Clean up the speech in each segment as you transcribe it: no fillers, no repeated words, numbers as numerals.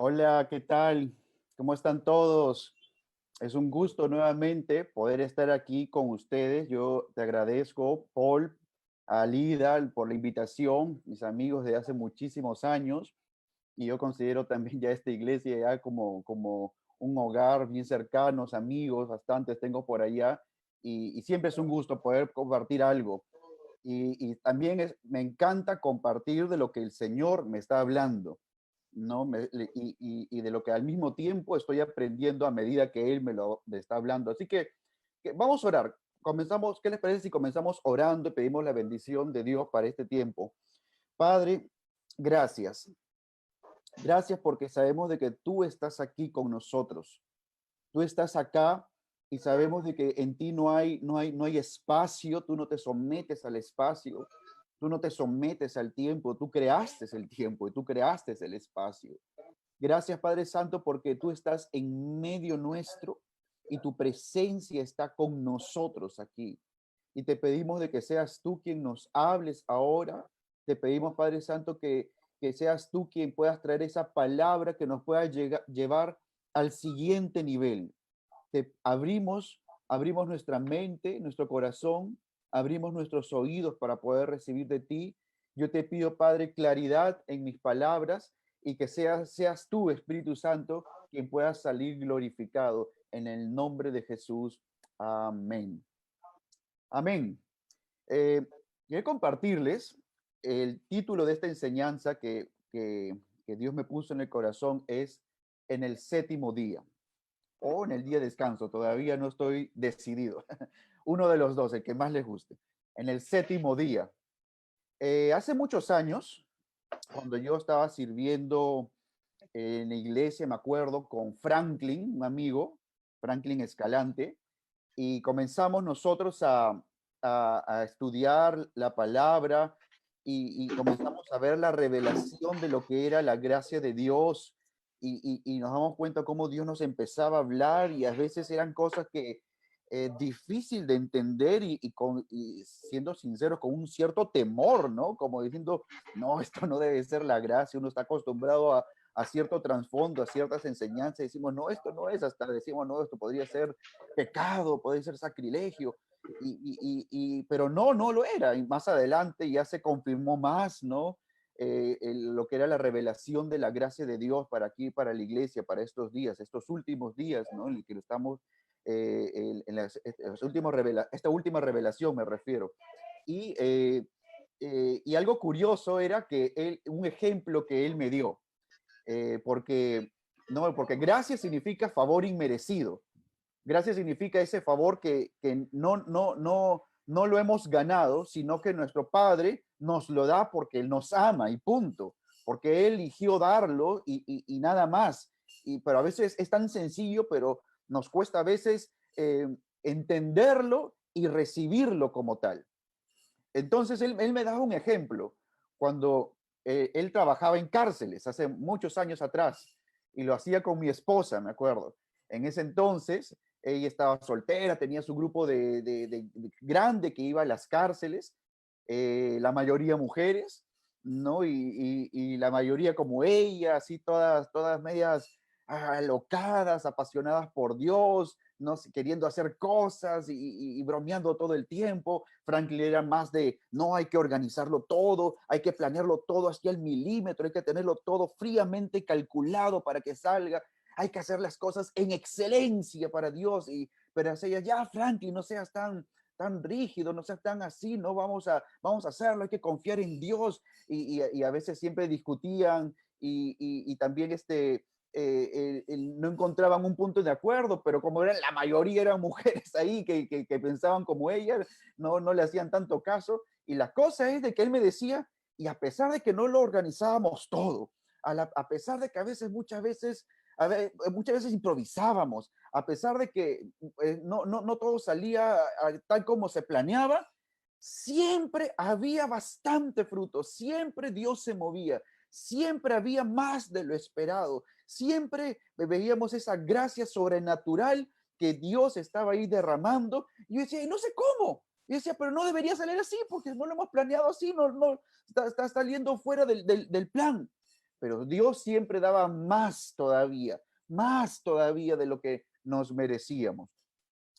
Hola, ¿qué tal? ¿Cómo están todos? Es un gusto nuevamente poder estar aquí con ustedes. Yo te agradezco, Paul, a Lida, por la invitación, mis amigos de hace muchísimos años, y yo considero también ya esta iglesia ya como un hogar bien cercanos, amigos, bastantes tengo por allá, y siempre es un gusto poder compartir algo. Y también me encanta compartir de lo que el Señor me está hablando. ¿No? Y de lo que al mismo tiempo estoy aprendiendo a medida que Él me está hablando. Así que vamos a orar. Comenzamos, ¿qué les parece si comenzamos orando y pedimos la bendición de Dios para este tiempo? Padre, gracias. Gracias porque sabemos de que tú estás aquí con nosotros. Tú estás acá y sabemos de que en ti no hay espacio, tú no te sometes al espacio, tú no te sometes al tiempo, tú creaste el tiempo y tú creaste el espacio. Gracias, Padre Santo, porque tú estás en medio nuestro y tu presencia está con nosotros aquí. Y te pedimos de que seas tú quien nos hables ahora. Te pedimos, Padre Santo, que seas tú quien puedas traer esa palabra que nos pueda llevar al siguiente nivel. Te abrimos nuestra mente, nuestro corazón, abrimos nuestros oídos para poder recibir de ti. Yo te pido, Padre, claridad en mis palabras y que seas tú, Espíritu Santo, quien pueda salir glorificado en el nombre de Jesús. Amén. Amén. Eh, Quiero compartirles el título de esta enseñanza que Dios me puso en el corazón es En el séptimo día o en el día de descanso, todavía no estoy decidido. Uno de los dos, el que más les guste. En el séptimo día. Hace muchos años, cuando yo estaba sirviendo en la iglesia, me acuerdo, con Franklin, un amigo, Franklin Escalante, y comenzamos nosotros a estudiar la palabra y comenzamos a ver la revelación de lo que era la gracia de Dios y nos damos cuenta cómo Dios nos empezaba a hablar y a veces eran cosas que difícil de entender y siendo sincero, con un cierto temor, ¿no? Como diciendo, no, esto no debe ser la gracia, uno está acostumbrado a cierto trasfondo, a ciertas enseñanzas, decimos, no, esto no es, hasta decimos, no, esto podría ser pecado, podría ser sacrilegio, pero no lo era, y más adelante ya se confirmó más, ¿no? Lo que era la revelación de la gracia de Dios para aquí, para la iglesia, para estos días, estos últimos días, ¿no? En el que lo estamos, esta última revelación me refiero. Y, y algo curioso era que un ejemplo que él me dio, porque, no, porque gracia significa favor inmerecido. Gracia significa ese favor que no lo hemos ganado, sino que nuestro Padre nos lo da porque Él nos ama y punto, porque Él eligió darlo y nada más. Pero a veces es tan sencillo, pero nos cuesta a veces entenderlo y recibirlo como tal. Entonces él me daba un ejemplo cuando él trabajaba en cárceles hace muchos años atrás y lo hacía con mi esposa, me acuerdo. En ese entonces ella estaba soltera, tenía su grupo de grande que iba a las cárceles, la mayoría mujeres, ¿no? Y la mayoría como ella, así todas medias alocadas, apasionadas por Dios, ¿no? Queriendo hacer cosas y bromeando todo el tiempo. Franklin era más de, no, hay que organizarlo todo, hay que planearlo todo hasta el milímetro, hay que tenerlo todo fríamente calculado para que salga, hay que hacer las cosas en excelencia para Dios. Pero ella, ya, Franklin, no seas tan rígido, no seas tan así, no vamos a hacerlo, hay que confiar en Dios. Y a veces siempre discutían y también no encontraban un punto de acuerdo, pero como eran la mayoría eran mujeres ahí que pensaban como ella, no le hacían tanto caso. Y la cosa es de que él me decía, y a pesar de que no lo organizábamos todo, a pesar de que muchas veces improvisábamos, a pesar de que no todo salía tal como se planeaba, siempre había bastante fruto, siempre Dios se movía, siempre había más de lo esperado, siempre veíamos esa gracia sobrenatural que Dios estaba ahí derramando. Y yo decía, y no sé cómo. Y decía, pero no debería salir así porque no lo hemos planeado así, no está saliendo fuera del plan. pero Dios siempre daba más todavía de lo que nos merecíamos.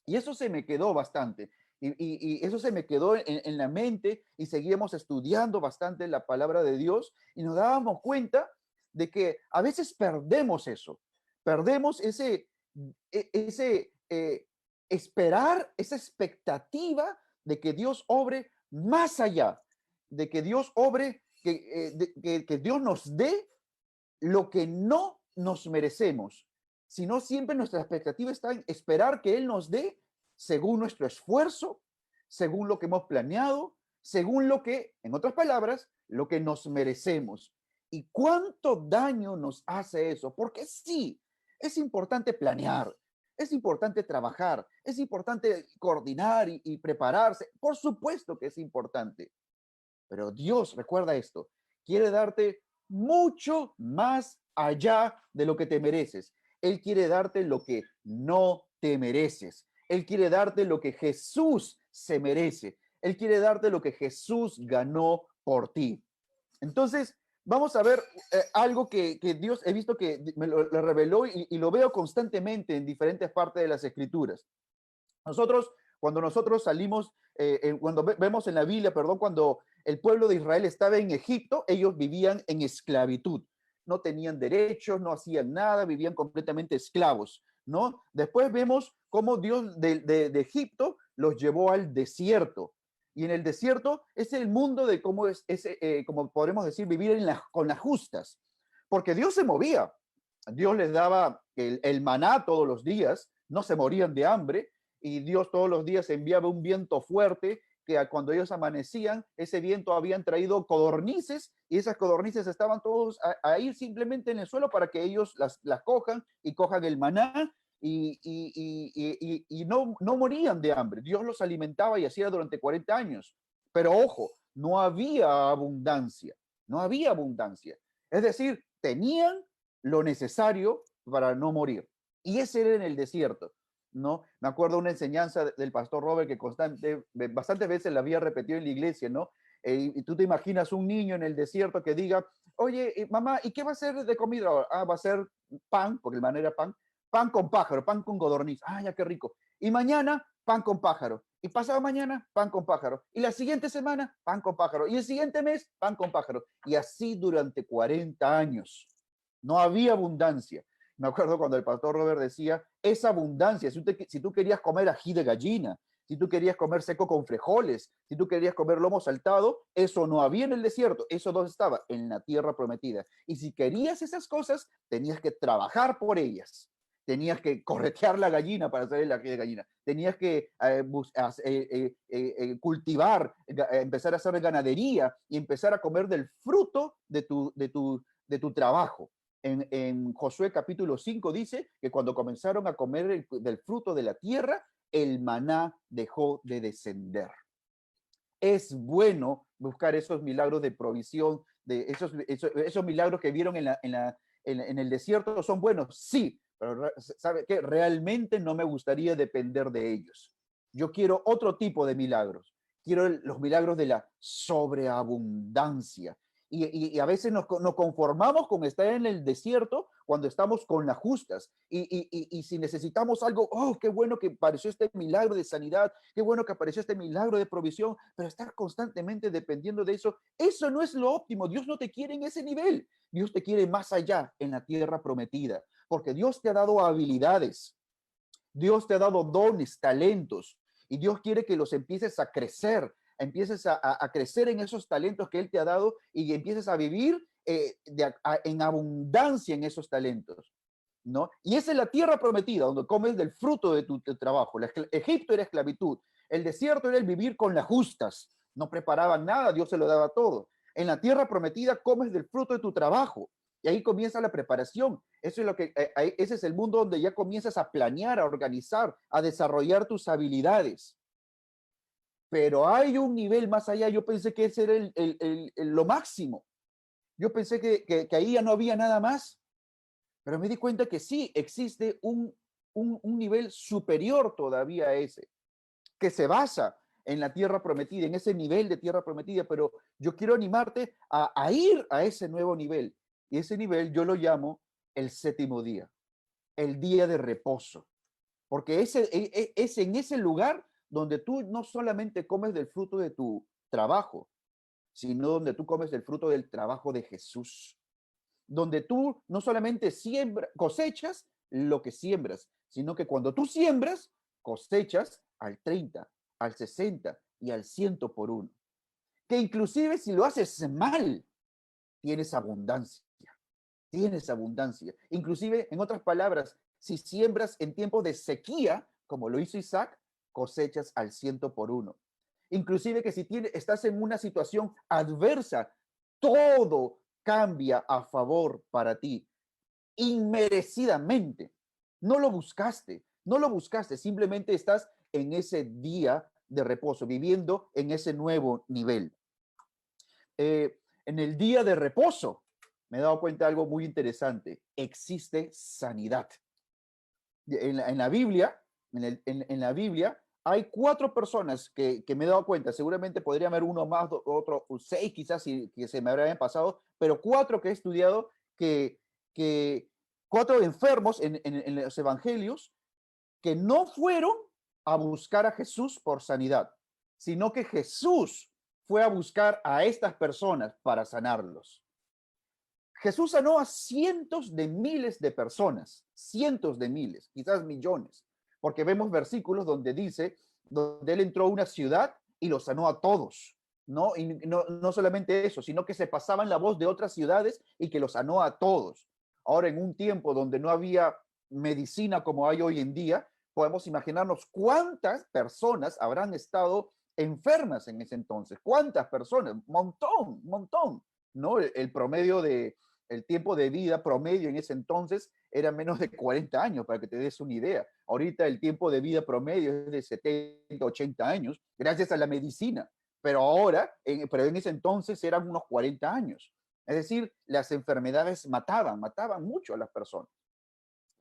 Y eso se me quedó bastante. Y eso se me quedó en la mente y seguíamos estudiando bastante la palabra de Dios y nos dábamos cuenta de que a veces perdemos eso, perdemos ese esperar, esa expectativa de que Dios obre más allá, de que Dios obre, que Dios nos dé lo que no nos merecemos, sino siempre nuestra expectativa está en esperar que Él nos dé según nuestro esfuerzo, según lo que hemos planeado, según lo que, en otras palabras, lo que nos merecemos. ¿Y cuánto daño nos hace eso? Porque sí, es importante planear, es importante trabajar, es importante coordinar y prepararse. Por supuesto que es importante, pero Dios, recuerda esto, quiere darte mucho más allá de lo que te mereces. Él quiere darte lo que no te mereces. Él quiere darte lo que Jesús se merece. Él quiere darte lo que Jesús ganó por ti. Entonces, vamos a ver algo que Dios he visto que me lo reveló y lo veo constantemente en diferentes partes de las Escrituras. Cuando nosotros salimos, cuando vemos en la Biblia, perdón, cuando el pueblo de Israel estaba en Egipto, ellos vivían en esclavitud. No tenían derechos, no hacían nada, vivían completamente esclavos, ¿no? Después vemos cómo Dios de Egipto los llevó al desierto. Y en el desierto es el mundo de cómo como podremos decir, vivir con las justas. Porque Dios se movía. Dios les daba el maná todos los días, no se morían de hambre, y Dios todos los días enviaba un viento fuerte que cuando ellos amanecían, ese viento habían traído codornices y esas codornices estaban todos ahí simplemente en el suelo para que ellos las cojan y cojan el maná y no morían de hambre. Dios los alimentaba y hacía durante 40 años. Pero ojo, no había abundancia, no había abundancia. Es decir, tenían lo necesario para no morir. Y ese era en el desierto. ¿No? Me acuerdo una enseñanza del pastor Robert que bastantes veces la había repetido en la iglesia, ¿no? Y tú te imaginas un niño en el desierto que diga, oye, mamá, ¿y qué va a ser de comida ahora? Ah, va a ser pan, porque el maná era pan con pájaro, pan con codorniz. Ah, ya qué rico. Y mañana, pan con pájaro. Y pasado mañana, pan con pájaro. Y la siguiente semana, pan con pájaro. Y el siguiente mes, pan con pájaro. Y así durante 40 años. No había abundancia. Me acuerdo cuando el pastor Robert decía, esa abundancia, si tú querías comer ají de gallina, si tú querías comer seco con frijoles, si tú querías comer lomo saltado, eso no había en el desierto, eso no estaba en la tierra prometida. Y si querías esas cosas, tenías que trabajar por ellas. Tenías que corretear la gallina para hacer el ají de gallina. Tenías que cultivar, empezar a hacer ganadería y empezar a comer del fruto de tu trabajo. En Josué capítulo 5 dice que cuando comenzaron a comer del fruto de la tierra, el maná dejó de descender. Es bueno buscar esos milagros de provisión, de esos milagros que vieron en el desierto, son buenos, sí, pero ¿sabe qué? Realmente no me gustaría depender de ellos. Yo quiero otro tipo de milagros. Quiero los milagros de la sobreabundancia. Y a veces nos conformamos con estar en el desierto cuando estamos con las justas. Y si necesitamos algo, oh, qué bueno que apareció este milagro de sanidad, qué bueno que apareció este milagro de provisión, pero estar constantemente dependiendo de eso no es lo óptimo. Dios no te quiere en ese nivel. Dios te quiere más allá, en la tierra prometida, porque Dios te ha dado habilidades, Dios te ha dado dones, talentos, y Dios quiere que los empieces a crecer, empieces a crecer en esos talentos que Él te ha dado y empieces a vivir en abundancia en esos talentos, ¿no? Y esa es la tierra prometida, donde comes del fruto de tu trabajo. Egipto era esclavitud, el desierto era el vivir con las justas, no preparaban nada, Dios se lo daba todo. En la tierra prometida comes del fruto de tu trabajo. Y ahí comienza la preparación. Eso es ese es el mundo donde ya comienzas a planear, a organizar, a desarrollar tus habilidades. Pero hay un nivel más allá. Yo pensé que ese era lo máximo. Yo pensé que ahí ya no había nada más. Pero me di cuenta que sí, existe un nivel superior todavía a ese, que se basa en la tierra prometida, en ese nivel de tierra prometida. Pero yo quiero animarte a ir a ese nuevo nivel. Y ese nivel yo lo llamo el séptimo día, el día de reposo, porque es en ese lugar donde tú no solamente comes del fruto de tu trabajo, sino donde tú comes del fruto del trabajo de Jesús, donde tú no solamente cosechas lo que siembras, sino que cuando tú siembras, cosechas al 30, al 60 y al 100 por uno. Que inclusive si lo haces mal, tienes abundancia, tienes abundancia. Inclusive, en otras palabras, si siembras en tiempos de sequía, como lo hizo Isaac, cosechas al 100 por uno. Inclusive que si estás en una situación adversa, todo cambia a favor para ti, inmerecidamente. No lo buscaste, simplemente estás en ese día de reposo, viviendo en ese nuevo nivel. En el día de reposo, me he dado cuenta de algo muy interesante. Existe sanidad. En la Biblia, en la Biblia, hay 4 personas que me he dado cuenta. Seguramente podría haber uno más, otro, 6 quizás que se me habrían pasado, pero 4 que he estudiado que 4 enfermos en los evangelios que no fueron a buscar a Jesús por sanidad, sino que Jesús fue a buscar a estas personas para sanarlos. Jesús sanó a cientos de miles de personas, cientos de miles, quizás millones, porque vemos versículos donde dice, donde él entró a una ciudad y lo sanó a todos, ¿no? Y no solamente eso, sino que se pasaban la voz de otras ciudades y que lo sanó a todos. Ahora, en un tiempo donde no había medicina como hay hoy en día, podemos imaginarnos cuántas personas habrán estado enfermas en ese entonces. ¿Cuántas personas? Montón, montón, ¿no? El promedio el tiempo de vida promedio en ese entonces era menos de 40 años, para que te des una idea. Ahorita el tiempo de vida promedio es de 70, 80 años, gracias a la medicina. Pero ahora, pero en ese entonces eran unos 40 años. Es decir, las enfermedades mataban mucho a las personas.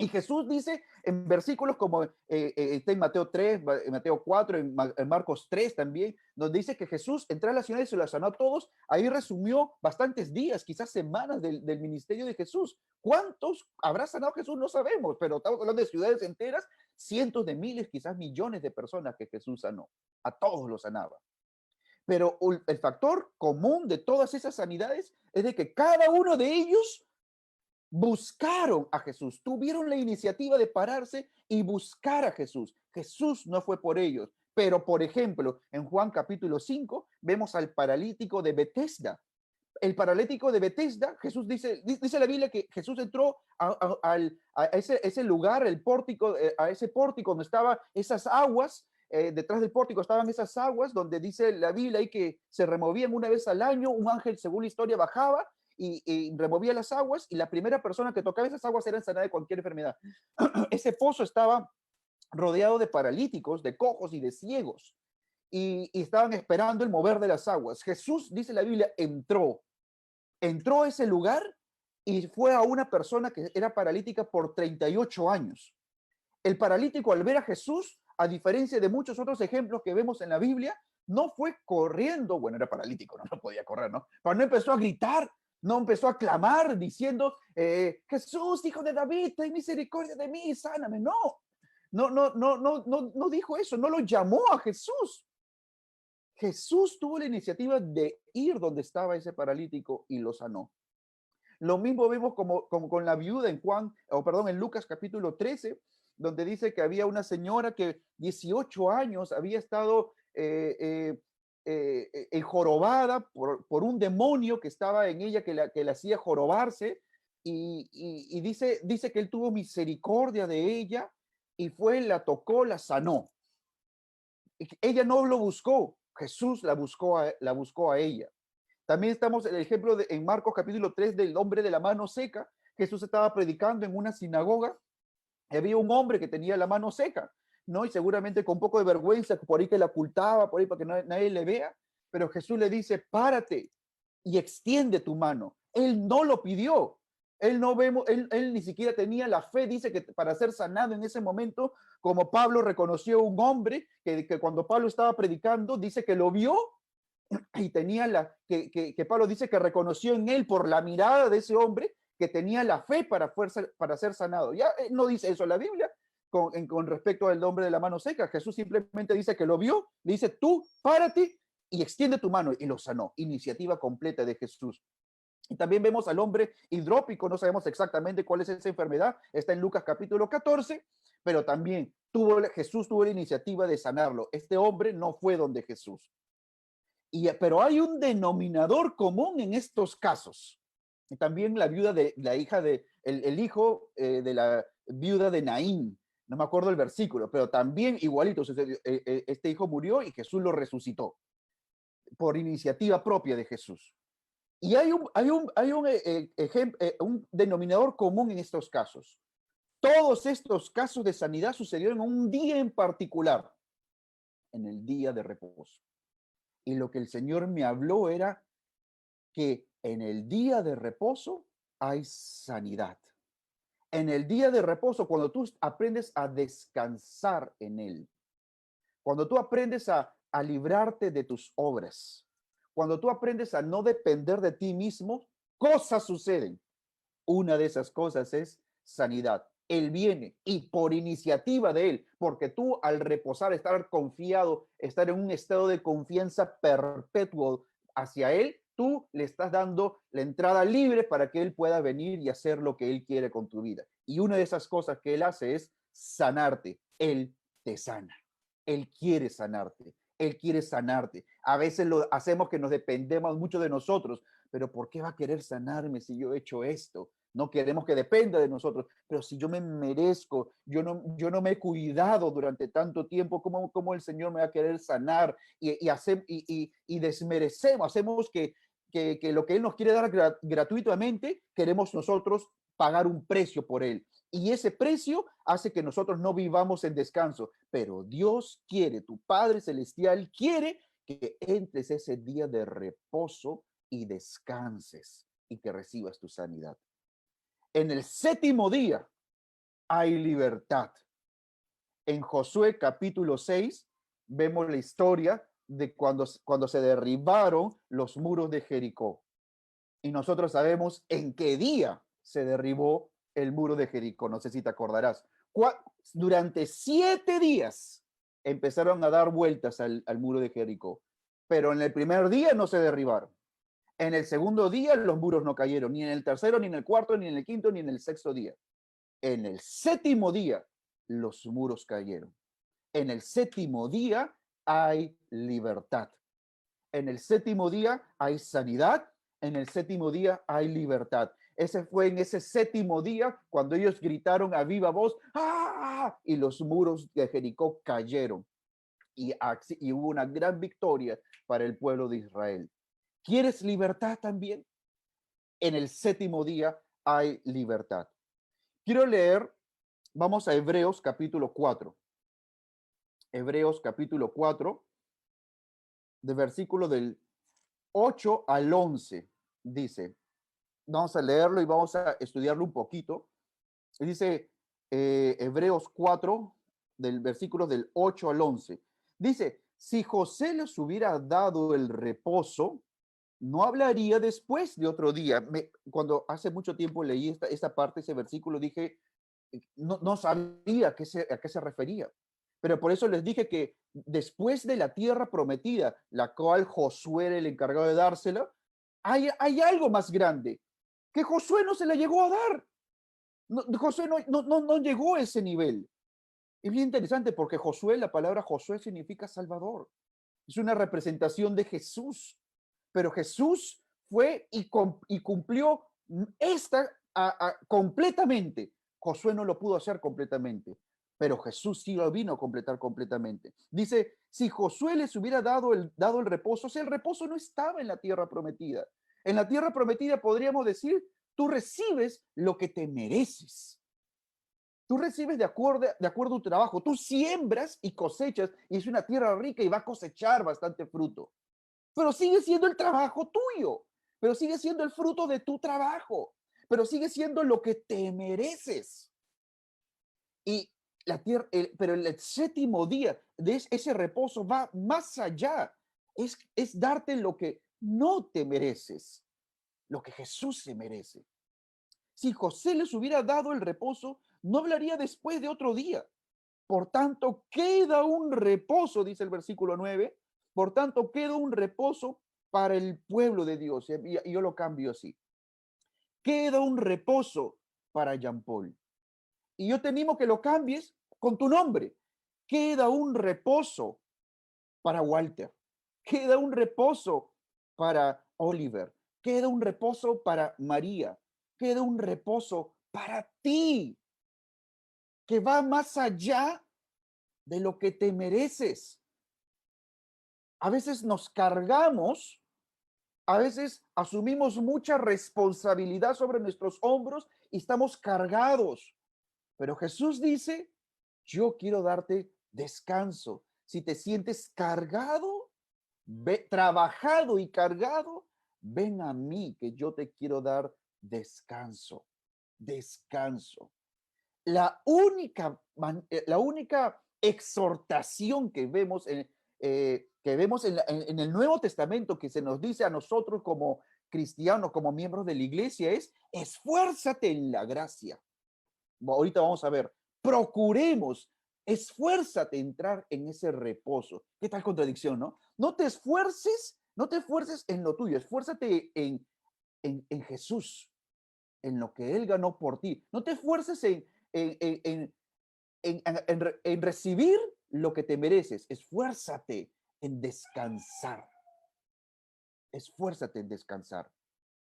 Y Jesús dice en versículos como está en Mateo 3, en Mateo 4, en Marcos 3 también, donde dice que Jesús entró a las ciudades y se las sanó a todos. Ahí resumió bastantes días, quizás semanas del ministerio de Jesús. ¿Cuántos habrá sanado Jesús? No sabemos, pero estamos hablando de ciudades enteras, cientos de miles, quizás millones de personas que Jesús sanó. A todos los sanaba. Pero el factor común de todas esas sanidades es de que cada uno de ellos buscaron a Jesús, tuvieron la iniciativa de pararse y buscar a Jesús. Jesús no fue por ellos, pero por ejemplo, en Juan capítulo 5 vemos al paralítico de Betesda. El paralítico de Betesda, Jesús dice la Biblia que Jesús entró a ese lugar, el pórtico, a ese pórtico donde estaban esas aguas. Detrás del pórtico estaban esas aguas donde dice la Biblia ahí que se removían una vez al año, un ángel según la historia bajaba y removía las aguas, y la primera persona que tocaba esas aguas era sanada de cualquier enfermedad. Ese pozo estaba rodeado de paralíticos, de cojos y de ciegos, y estaban esperando el mover de las aguas. Jesús, dice la Biblia, entró a ese lugar y fue a una persona que era paralítica por 38 años. El paralítico, al ver a Jesús, a diferencia de muchos otros ejemplos que vemos en la Biblia, no fue corriendo, bueno, era paralítico, no podía correr, ¿no? Pero no empezó a gritar, no empezó a clamar diciendo, Jesús, hijo de David, ten misericordia de mí, sáname. No dijo eso, no lo llamó a Jesús. Jesús tuvo la iniciativa de ir donde estaba ese paralítico y lo sanó. Lo mismo vemos como con la viuda en Lucas capítulo 13, donde dice que había una señora que 18 años había estado jorobada por un demonio que estaba en ella, que la hacía jorobarse, y dice que él tuvo misericordia de ella y fue, la tocó, la sanó. Ella no lo buscó, Jesús la buscó a ella. También estamos en el ejemplo en Marcos capítulo 3 del hombre de la mano seca. Jesús estaba predicando en una sinagoga y había un hombre que tenía la mano seca, ¿no? Y seguramente con un poco de vergüenza, por ahí que la ocultaba, por ahí para que nadie le vea, pero Jesús le dice, párate y extiende tu mano. Él no lo pidió. Él ni siquiera tenía la fe, dice que para ser sanado en ese momento, como Pablo reconoció un hombre que cuando Pablo estaba predicando, dice que lo vio y tenía que Pablo dice que reconoció en él por la mirada de ese hombre que tenía la fe para ser sanado. Ya no dice eso la Biblia con respecto al hombre de la mano seca. Jesús simplemente dice que lo vio, le dice, tú párate y extiende tu mano, y lo sanó. Iniciativa completa de Jesús. Y también vemos al hombre hidrópico, no sabemos exactamente cuál es esa enfermedad, está en Lucas capítulo 14, pero también Jesús tuvo la iniciativa de sanarlo. Este hombre no fue donde Jesús. Pero hay un denominador común en estos casos. Y también la viuda de la hija de, el hijo de la viuda de Naín, no me acuerdo el versículo, pero también igualito, este hijo murió y Jesús lo resucitó por iniciativa propia de Jesús. Y hay un denominador común en estos casos. Todos estos casos de sanidad sucedieron en un día en particular, en el día de reposo. Y lo que el Señor me habló era que en el día de reposo hay sanidad. En el día de reposo, cuando tú aprendes a descansar en Él, cuando tú aprendes a librarte de tus obras, cuando tú aprendes a no depender de ti mismo, cosas suceden. Una de esas cosas es sanidad. Él viene y por iniciativa de Él, porque tú al reposar, estar confiado, estar en un estado de confianza perpetuo hacia Él, tú le estás dando la entrada libre para que Él pueda venir y hacer lo que Él quiere con tu vida. Y una de esas cosas que Él hace es sanarte. Él te sana. Él quiere sanarte. Él quiere sanarte. A veces lo hacemos que nos dependemos mucho de nosotros, pero ¿por qué va a querer sanarme si yo he hecho esto? No queremos que dependa de nosotros, pero si yo me merezco, yo no me he cuidado durante tanto tiempo, ¿cómo el Señor me va a querer sanar? Y desmerecemos, hacemos que lo que Él nos quiere dar gratuitamente, queremos nosotros pagar un precio por Él. Y ese precio hace que nosotros no vivamos en descanso, pero Dios quiere, tu Padre Celestial quiere que entres ese día de reposo y descanses y que recibas tu sanidad. En el séptimo día hay libertad. En Josué capítulo 6 vemos la historia de cuando se derribaron los muros de Jericó. Y nosotros sabemos en qué día se derribó el muro de Jericó. No sé si te acordarás. Durante 7 días empezaron a dar vueltas al muro de Jericó. Pero en el primer día no se derribaron. En el segundo día los muros no cayeron, ni en el tercero, ni en el cuarto, ni en el quinto, ni en el sexto día. En el séptimo día los muros cayeron. En el séptimo día hay libertad. En el séptimo día hay sanidad. En el séptimo día hay libertad. Ese fue en ese séptimo día cuando ellos gritaron a viva voz, ¡ah! Y los muros de Jericó cayeron. Y hubo una gran victoria para el pueblo de Israel. ¿Quieres libertad también? En el séptimo día hay libertad. Quiero leer, vamos a Hebreos capítulo 4. Hebreos capítulo 4, de versículo del 8 al 11, dice, vamos a leerlo y vamos a estudiarlo un poquito. Dice Hebreos 4, del versículo del 8 al 11. Dice, si José les hubiera dado el reposo, no hablaría después de otro día. Cuando hace mucho tiempo leí esta parte, ese versículo, dije, no sabía a qué se refería. Pero por eso les dije que después de la tierra prometida, la cual Josué era el encargado de dársela, hay algo más grande, que Josué no se la llegó a dar. Josué no llegó a ese nivel. Es bien interesante porque Josué, la palabra Josué significa Salvador. Es una representación de Jesús. Pero Jesús fue y cumplió esta completamente. Josué no lo pudo hacer completamente, pero Jesús sí lo vino a completar completamente. Dice, si Josué les hubiera dado el reposo, o sea, el reposo no estaba en la tierra prometida. En la tierra prometida podríamos decir, tú recibes lo que te mereces. Tú recibes de acuerdo a tu trabajo. Tú siembras y cosechas y es una tierra rica y va a cosechar bastante fruto. Pero sigue siendo el trabajo tuyo, pero sigue siendo el fruto de tu trabajo, pero sigue siendo lo que te mereces. Y la tierra, pero el séptimo día de ese reposo va más allá, es darte lo que no te mereces, lo que Jesús se merece. Si José les hubiera dado el reposo, no hablaría después de otro día. Por tanto, queda un reposo, dice el versículo 9. Por tanto, queda un reposo para el pueblo de Dios. Y yo lo cambio así. Queda un reposo para Jean Paul. Y yo te animo que lo cambies con tu nombre. Queda un reposo para Walter. Queda un reposo para Oliver. Queda un reposo para María. Queda un reposo para ti, que va más allá de lo que te mereces. A veces nos cargamos, a veces asumimos mucha responsabilidad sobre nuestros hombros y estamos cargados. Pero Jesús dice, yo quiero darte descanso. Si te sientes cargado, trabajado y cargado, ven a mí que yo te quiero dar descanso. Descanso. La única exhortación que vemos en el Nuevo Testamento que se nos dice a nosotros como cristianos, como miembros de la iglesia, es esfuérzate en la gracia. Ahorita vamos a ver, procuremos, esfuérzate a entrar en ese reposo. ¿Qué tal contradicción, no? No te esfuerces en lo tuyo, esfuérzate en Jesús, en lo que Él ganó por ti. No te esfuerces en, en recibir lo que te mereces. Esfuérzate en descansar. Esfuérzate en descansar.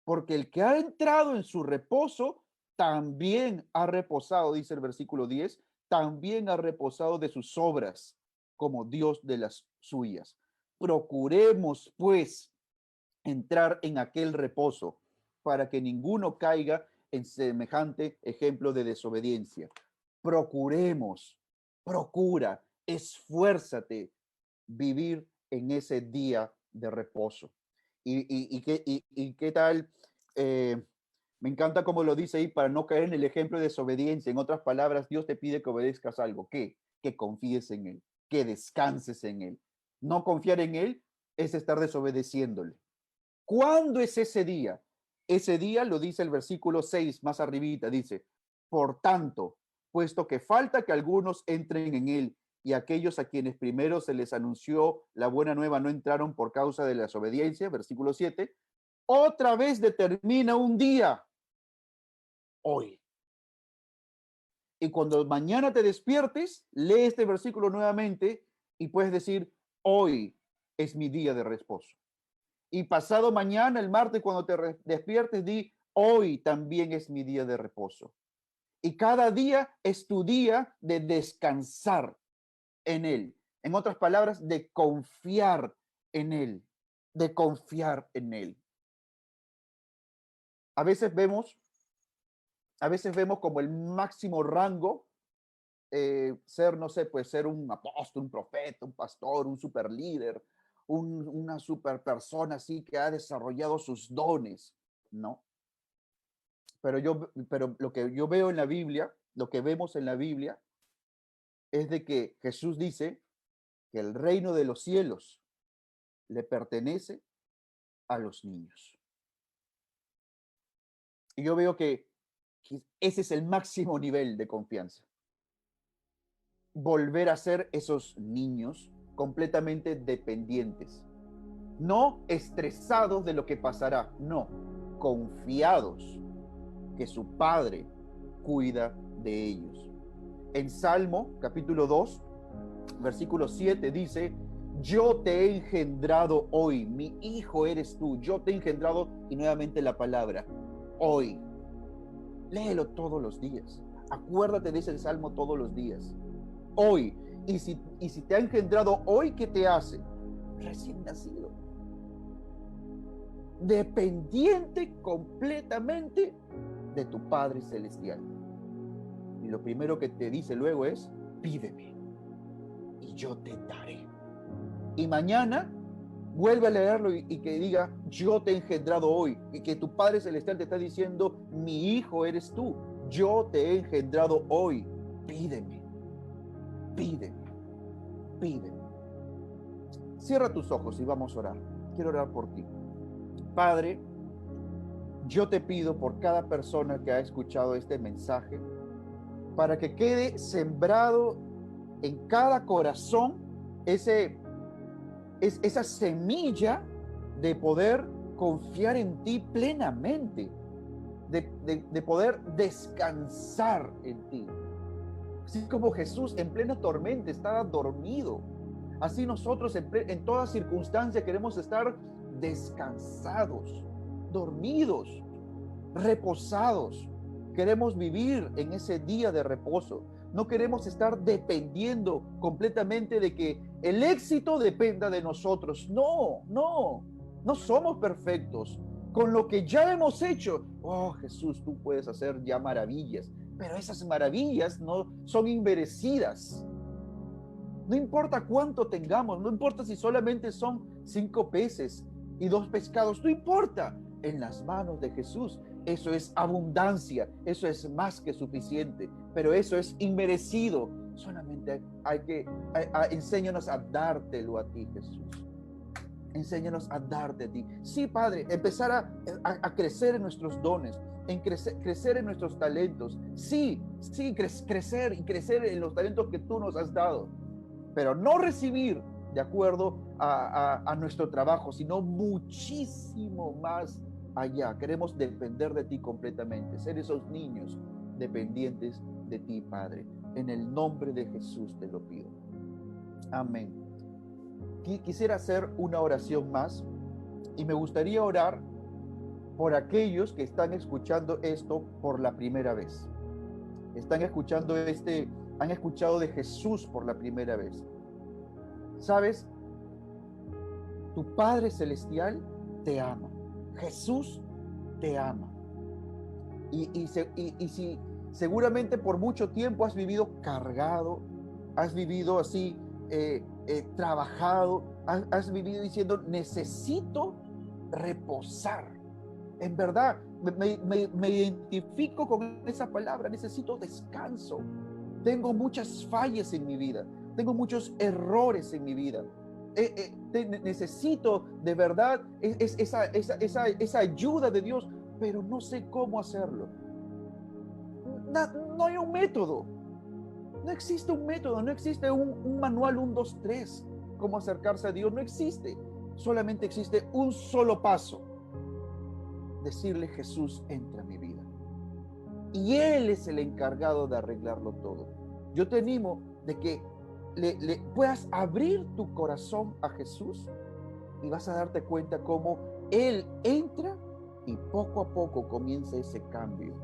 Porque el que ha entrado en su reposo también ha reposado, dice el versículo 10, también ha reposado de sus obras, como Dios de las suyas. Procuremos, pues, entrar en aquel reposo para que ninguno caiga en semejante ejemplo de desobediencia. Procuremos, procura, esfuérzate vivir en ese día de reposo. ¿Y qué tal? Me encanta como lo dice ahí, para no caer en el ejemplo de desobediencia. En otras palabras, Dios te pide que obedezcas algo. ¿Qué? Que confíes en Él, que descanses en Él. No confiar en Él es estar desobedeciéndole. ¿Cuándo es ese día? Ese día lo dice el versículo 6 más arribita, dice, por tanto, puesto que falta que algunos entren en él y aquellos a quienes primero se les anunció la buena nueva no entraron por causa de la desobediencia, versículo 7, otra vez determina un día, hoy. Y cuando mañana te despiertes, lee este versículo nuevamente y puedes decir, hoy es mi día de reposo. Y pasado mañana, el martes, cuando te despiertes, di, hoy también es mi día de reposo. Y cada día es tu día de descansar en Él. En otras palabras, de confiar en Él, de confiar en Él. A veces vemos como el máximo rango ser, no sé, pues ser un apóstol, un profeta, un pastor, un super líder, una super persona así que ha desarrollado sus dones, ¿no? Pero lo que yo veo en la Biblia, lo que vemos en la Biblia, es de que Jesús dice que el reino de los cielos le pertenece a los niños. Y yo veo que ese es el máximo nivel de confianza. Volver a ser esos niños completamente dependientes, no estresados de lo que pasará, no, confiados que su Padre cuida de ellos. En Salmo capítulo 2, versículo 7 dice, yo te he engendrado hoy, mi hijo eres tú, yo te he engendrado, y nuevamente la palabra, hoy. Léelo todos los días, acuérdate de ese Salmo todos los días. Hoy, y si te ha engendrado hoy, ¿qué te hace? Recién nacido. Dependiente completamente de tu Padre Celestial. Y lo primero que te dice luego es, pídeme y yo te daré. Y mañana vuelve a leerlo y que diga, yo te he engendrado hoy. Y que tu Padre Celestial te está diciendo, mi hijo eres tú. Yo te he engendrado hoy. Pídeme, pídeme, pídeme. Cierra tus ojos y vamos a orar. Quiero orar por ti. Padre, yo te pido por cada persona que ha escuchado este mensaje, para que quede sembrado en cada corazón esa semilla de poder confiar en ti plenamente, de poder descansar en ti. Así como Jesús en plena tormenta estaba dormido, así nosotros en toda circunstancia queremos estar descansados, dormidos, reposados. Queremos vivir en ese día de reposo. No queremos estar dependiendo completamente de que el éxito dependa de nosotros. No, no, no somos perfectos. Con lo que ya hemos hecho, oh Jesús, tú puedes hacer ya maravillas, pero esas maravillas no son inmerecidas. No importa cuánto tengamos, no importa si solamente son 5 peces y 2 pescados, no importa. En las manos de Jesús, eso es abundancia, eso es más que suficiente, pero eso es inmerecido. Solamente enséñanos a dártelo a ti, Jesús. Enséñanos a darte a ti. Sí, Padre, empezar a crecer en nuestros dones, en crecer en nuestros talentos. Sí, crecer y crecer en los talentos que tú nos has dado, pero no recibir de acuerdo a nuestro trabajo, sino muchísimo más allá. Queremos depender de ti completamente, ser esos niños dependientes de ti, Padre. En el nombre de Jesús te lo pido. Amén. Quisiera hacer una oración más y me gustaría orar por aquellos que están escuchando esto por la primera vez. Están escuchando han escuchado de Jesús por la primera vez. ¿Sabes? Tu Padre Celestial te ama. Jesús te ama. Y si seguramente por mucho tiempo has vivido cargado, has vivido así, trabajado, has vivido diciendo, necesito reposar. En verdad, me identifico con esa palabra, necesito descanso. Tengo muchas fallas en mi vida, tengo muchos errores en mi vida. Necesito de verdad esa ayuda de Dios, pero no sé cómo hacerlo. No hay un método. No existe un método, no existe un manual 1, 2, 3, cómo acercarse a Dios, no existe. Solamente existe un solo paso. Decirle, Jesús, entra a mi vida. Y Él es el encargado de arreglarlo todo. Yo te animo de que le puedas abrir tu corazón a Jesús y vas a darte cuenta cómo Él entra y poco a poco comienza ese cambio.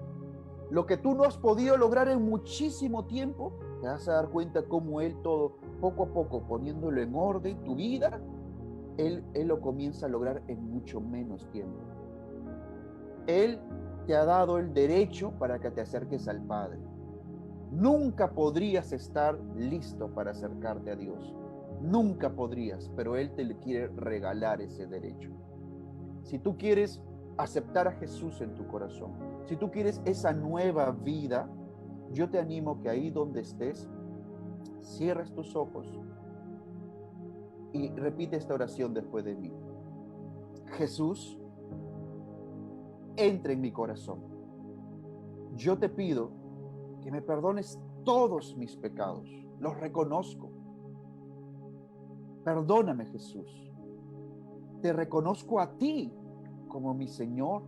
Lo que tú no has podido lograr en muchísimo tiempo, te vas a dar cuenta cómo Él todo, poco a poco, poniéndolo en orden, tu vida, Él lo comienza a lograr en mucho menos tiempo. Él te ha dado el derecho para que te acerques al Padre. Nunca podrías estar listo para acercarte a Dios. Nunca podrías, pero Él te le quiere regalar ese derecho. Si tú quieres aceptar a Jesús en tu corazón, si tú quieres esa nueva vida, yo te animo que ahí donde estés, cierres tus ojos y repite esta oración después de mí. Jesús, entra en mi corazón. Yo te pido que me perdones todos mis pecados. Los reconozco. Perdóname, Jesús. Te reconozco a ti como mi Señor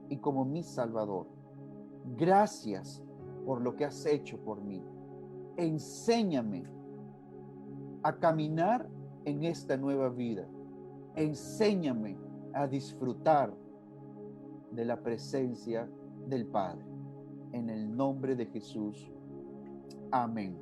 y como mi Salvador. Gracias por lo que has hecho por mí. Enséñame a caminar en esta nueva vida. Enséñame a disfrutar de la presencia del Padre. En el nombre de Jesús. Amén.